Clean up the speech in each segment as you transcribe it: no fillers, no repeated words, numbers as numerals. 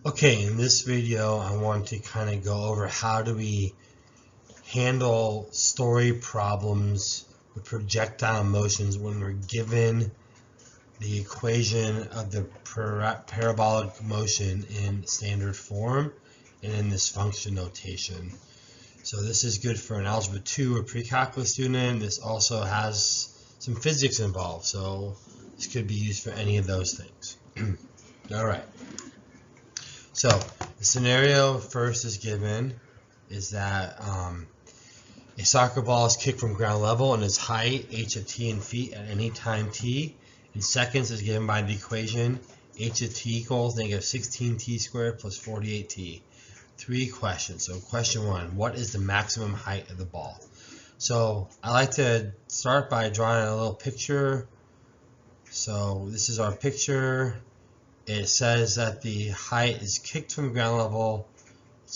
Okay, in this video I want to kind of go over how do we handle story problems with projectile motions when we're given the equation of the parabolic motion in standard form and in this function notation. So this is good for an Algebra 2 or pre-calculus student. This also has some physics involved, so this could be used for any of those things. All right. So the scenario first is given is that a soccer ball is kicked from ground level and its height, h of t in feet at any time t, in seconds is given by the equation h of t equals negative 16t squared plus 48t. Three questions. So question one, what is the maximum height of the ball? So I like to start by drawing a little picture. So this is our picture. It says that the height is kicked from ground level.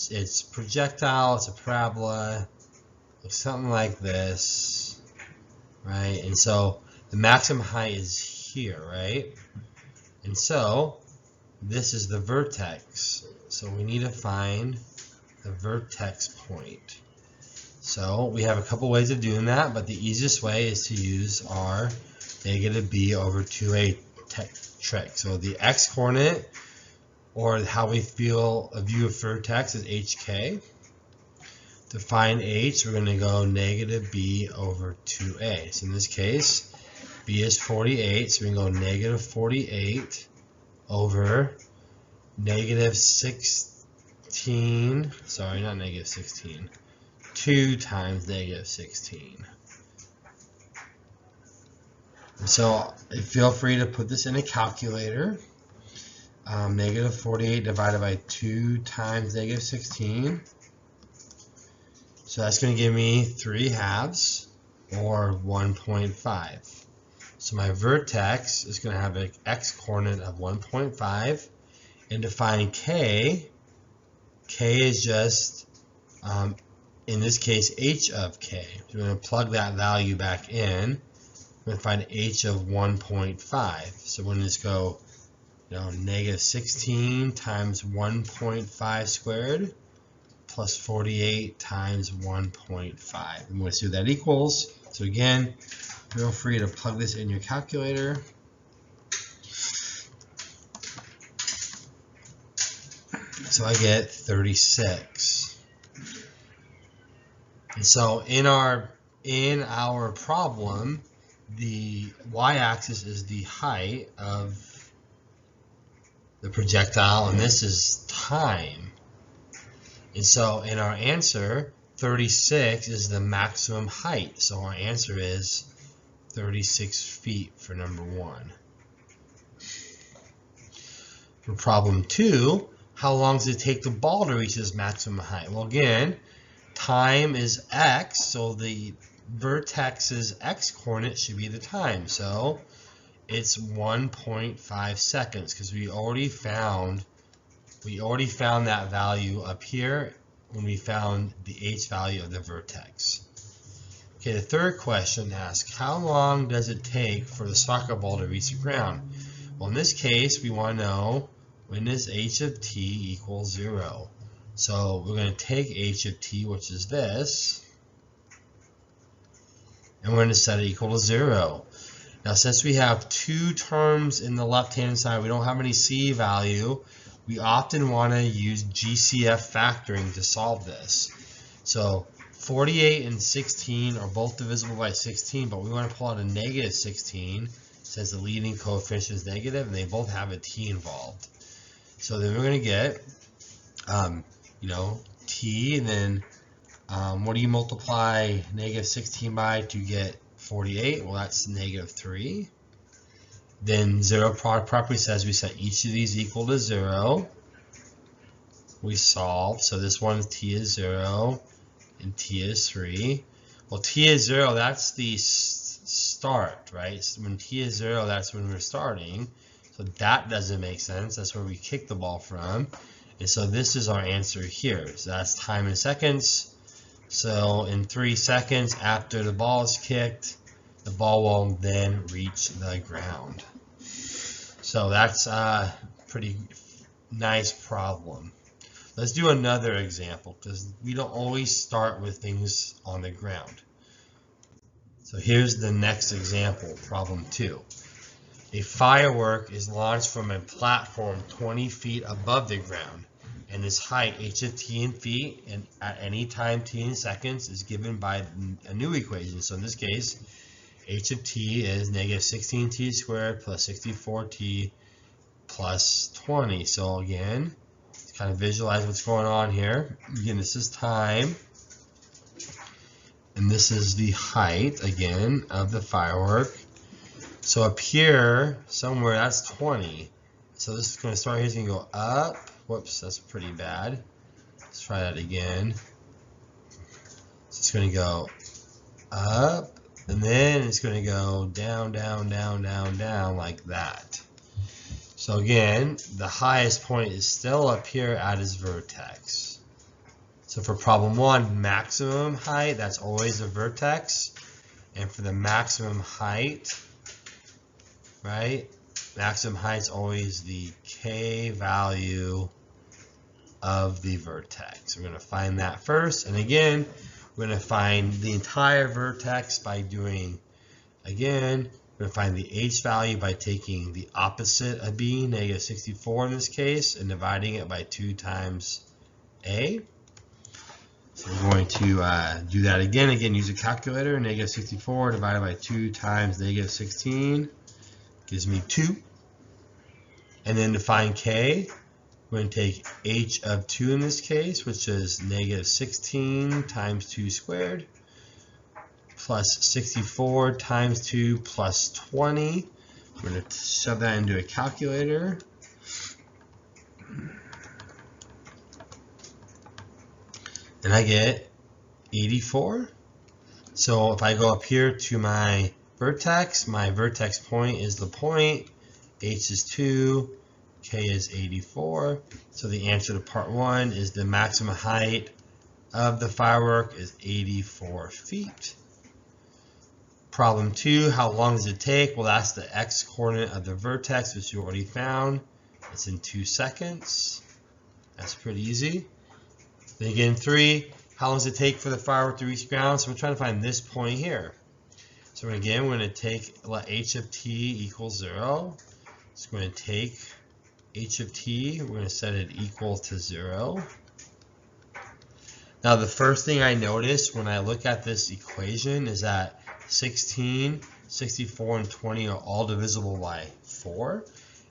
It's projectile, it's a parabola, looks something like this, right? And so the maximum height is here, right? And so this is the vertex. So we need to find the vertex point. So we have a couple ways of doing that, but the easiest way is to use our negative b over 2a trick. So the x-coordinate, or how we feel a view of vertex, is hk. To find h, we're going to go negative b over 2a. So in this case, b is 48, so we can go negative 48 over negative 16, sorry, not negative 16, 2 times negative 16. So feel free to put this in a calculator. Negative 48 divided by 2 times negative 16. So that's going to give me 3/2 or 1.5. So my vertex is going to have an x-coordinate of 1.5. And to find k is just, in this case, h of k. So we're going to plug that value back in. We're going to find h of 1.5. So we're going to just go, negative 16 times 1.5 squared plus 48 times 1.5. And we'll see what that equals. So again, feel free to plug this in your calculator. So I get 36. And so in our problem, the y-axis is the height of the projectile, and this is time. And so in our answer, 36 is the maximum height. So our answer is 36 feet for number 1. For problem 2, how long does it take the ball to reach its maximum height? Well, again, time is x, so the vertex's x-coordinate should be the time. So it's 1.5 seconds because we already found that value up here when we found the h value of the vertex. Okay, the third question asks, how long does it take for the soccer ball to reach the ground? Well, in this case, we want to know when does h of t equal 0. So we're going to take h of t, which is this, and we're going to set it equal to 0. Now, since we have two terms in the left-hand side, we don't have any c value, we often want to use GCF factoring to solve this. So 48 and 16 are both divisible by 16, but we want to pull out a negative 16 since the leading coefficient is negative, and they both have a t involved. So then we're going to get, t, and then what do you multiply negative 16 by to get 48? Well, that's negative 3. Then zero product property says we set each of these equal to 0. We solve. So this one, t is 0 and t is 3. Well, t is 0, that's the start, right? So when t is 0, that's when we're starting. So that doesn't make sense. That's where we kick the ball from. And so this is our answer here. So that's time in seconds. So in 3 seconds after the ball is kicked, the ball will then reach the ground. So that's pretty nice problem. Let's do another example because we don't always start with things on the ground. So here's the next example, problem 2. A firework is launched from a platform 20 feet above the ground, and its height, h of t in feet, and at any time t in seconds, is given by a new equation. So in this case, h of t is negative 16t squared plus 64t plus 20. So again, let's kind of visualize what's going on here. Again, this is time, and this is the height, again, of the firework. So up here, somewhere, that's 20. So this is going to start here, it's going to go up. Whoops, that's pretty bad. Let's try that again. So it's going to go up, and then it's going to go down, down, down, down, down, like that. So again, the highest point is still up here at its vertex. So for problem 1, maximum height, that's always a vertex. And for the maximum height, right, maximum height is always the k value of the vertex. We're going to find that first. And again, we're going to find the entire vertex by doing, again, we're going to find the h value by taking the opposite of b, negative 64 in this case, and dividing it by 2 times a. So we're going to do that again. Again, use a calculator. Negative 64 divided by 2 times negative 16 gives me 2. And then to find k, we're going to take h of 2 in this case, which is negative 16 times 2 squared, plus 64 times 2 plus 20. We're going to shove that into a calculator. And I get 84. So if I go up here to my vertex point is the point, h is 2, k is 84. So the answer to part 1 is the maximum height of the firework is 84 feet. Problem 2, how long does it take? Well, that's the x coordinate of the vertex, which you already found. It's in 2 seconds. That's pretty easy. Then again, 3, how long does it take for the firework to reach ground? So we're trying to find this point here. So again, we're going to take, let h of t equals 0. So we're going to take h of t, we're going to set it equal to 0. Now the first thing I notice when I look at this equation is that 16, 64, and 20 are all divisible by 4.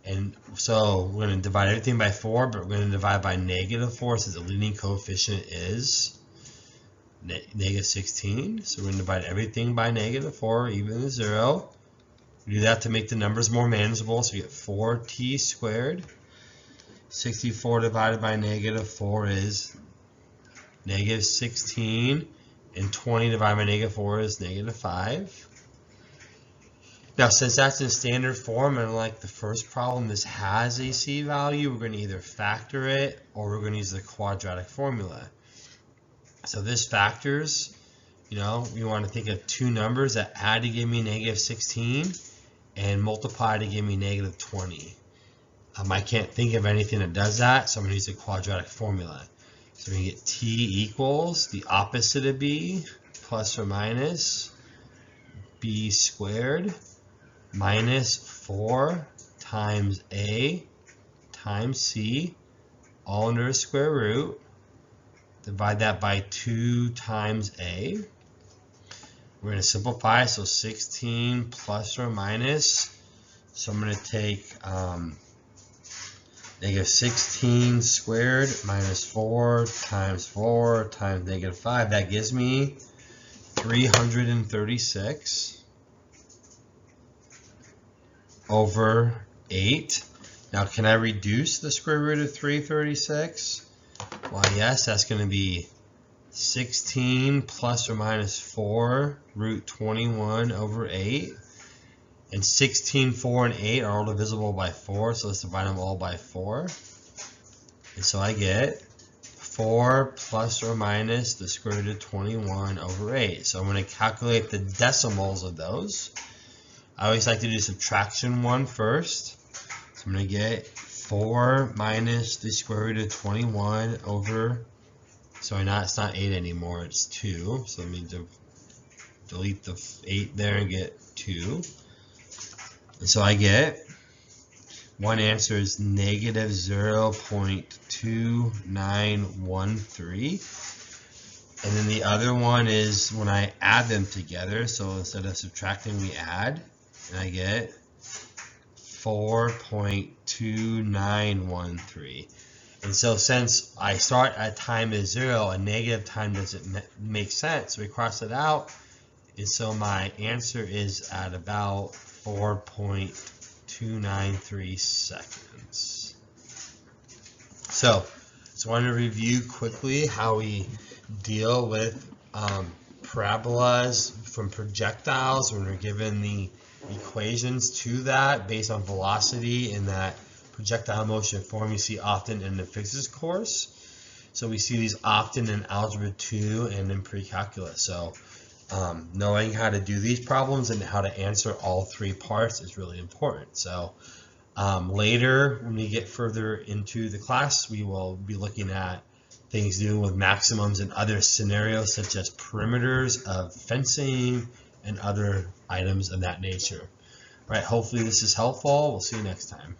And so we're going to divide everything by 4, but we're going to divide by negative 4 since the leading coefficient is negative 16. So we're going to divide everything by negative 4, even to 0. We do that to make the numbers more manageable. So we get 4t squared. 64 divided by negative 4 is negative 16. And 20 divided by negative 4 is negative 5. Now, since that's in standard form, and like the first problem, this has a c value, we're going to either factor it or we're going to use the quadratic formula. So this factors, we want to think of 2 numbers that add to give me negative 16 and multiply to give me negative 20. I can't think of anything that does that, so I'm going to use the quadratic formula. So we're going to get t equals the opposite of b plus or minus b squared minus 4 times a times c, all under a square root. Divide that by 2 times a. We're going to simplify, so 16 plus or minus. So I'm going to take negative 16 squared minus 4 times negative 5. That gives me 336 over 8. Now, can I reduce the square root of 336? Well, yes, that's going to be 16 plus or minus 4 root 21 over 8. And 16, 4, and 8 are all divisible by 4, so let's divide them all by 4. And so I get 4 plus or minus the square root of 21 over 8. So I'm going to calculate the decimals of those. I always like to do subtraction 1 first. So I'm going to get 4 minus the square root of 21 over, sorry, it's not 8 anymore, it's 2. So let me delete the 8 there and get 2. And so I get, one answer is negative 0.2913. And then the other one is when I add them together. So instead of subtracting, we add. And I get 4.2913. And so since I start at time is 0, a negative time doesn't make sense. So we cross it out. And so my answer is at about 4.293 seconds. So I want to review quickly how we deal with parabolas from projectiles when we're given the equations to that based on velocity in that projectile motion form you see often in the physics course. So we see these often in Algebra 2 and in pre-calculus. So knowing how to do these problems and how to answer all 3 parts is really important. So later, when we get further into the class, we will be looking at things dealing with maximums and other scenarios such as perimeters of fencing and other items of that nature. All right, hopefully this is helpful. We'll see you next time.